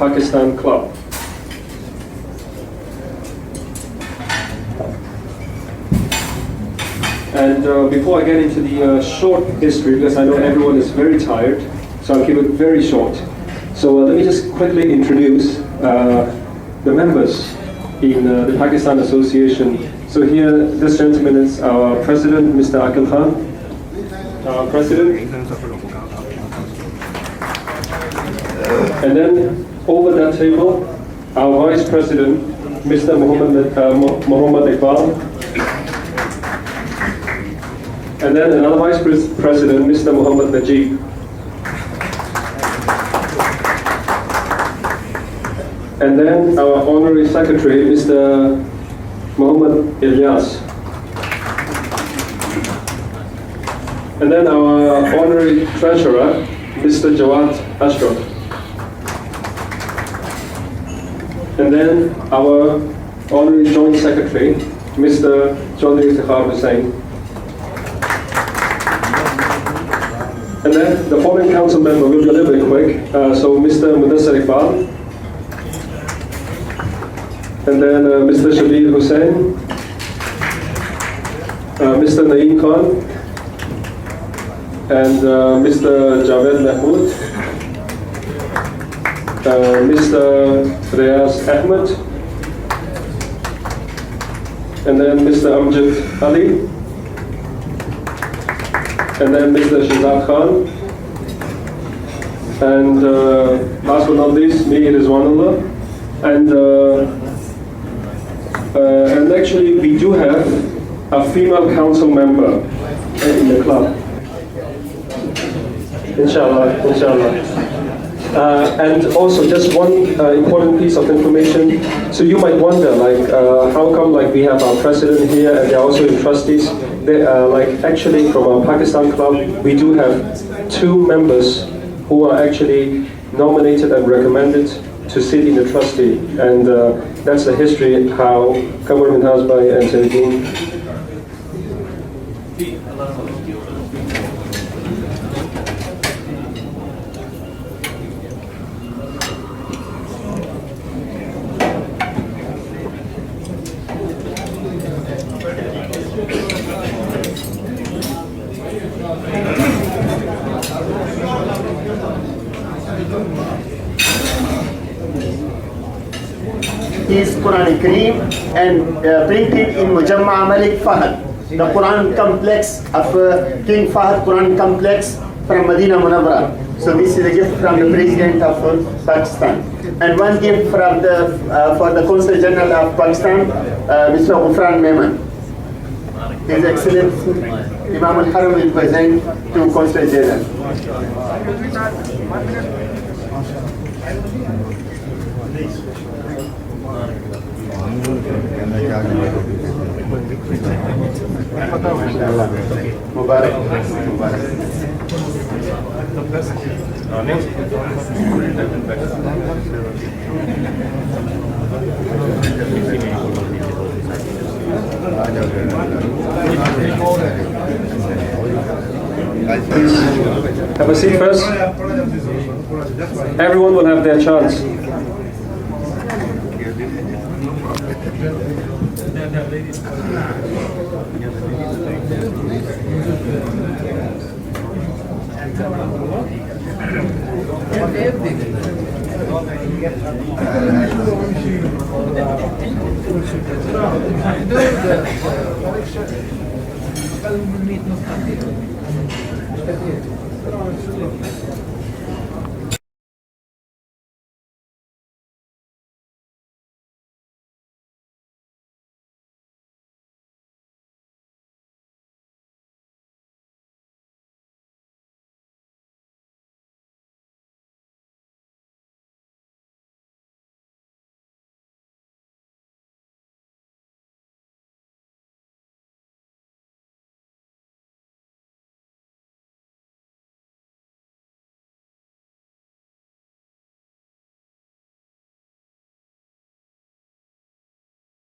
Pakistan Club. And before I get into the short history, because I know everyone is very tired, so I'll keep it very short. So let me just quickly introduce the members in the Pakistan Association. So here, this gentleman is our president, Mr. Aqil Khan. Our president. And then over that table, our vice president, Mr. Muhammad Iqbal. And then another vice president, Mr. Muhammad Najib. And then our honorary secretary, Mr. Muhammad Ilyas. And then our honorary treasurer, Mr. Jawad Ashraf. And then our honorary joint secretary, Mr. Chaudhry Iftikhar Hussain. And then the following council member will be a little bit quick. So Mr. Mudassar Iqbal. And then Mr. Shabir Hussain. Mr. Naeem Khan. And Mr. Javed Mahmood. Mr. Riyaz Ahmed. And then Mr. Amjad Ali. And then Mr. Shahzad Khan. And last but not least, me, it is Rizwanullah. And actually, we do have a female council member in the club. Inshallah, inshallah. And also, just one important piece of information. So you might wonder, like, how come like we have our president here and they're also in trustees? They, like actually from our Pakistan club, we do have 2 members who are actually nominated and recommended to sit in the trustee, and that's the history how Hamad bin Hamad entered in. Is Quran Kareem and printed in Mujamma Malik Fahad, the Quran complex of King Fahad Quran complex from Medina Munawwara. So this is a gift from the President of Pakistan, and one gift from the for the Consul General of Pakistan, Mr. Ghufran Mehman. His Excellency Imam-e-Haram will present to Consul General. Mubarak. Have a seat first. Everyone will have their chance.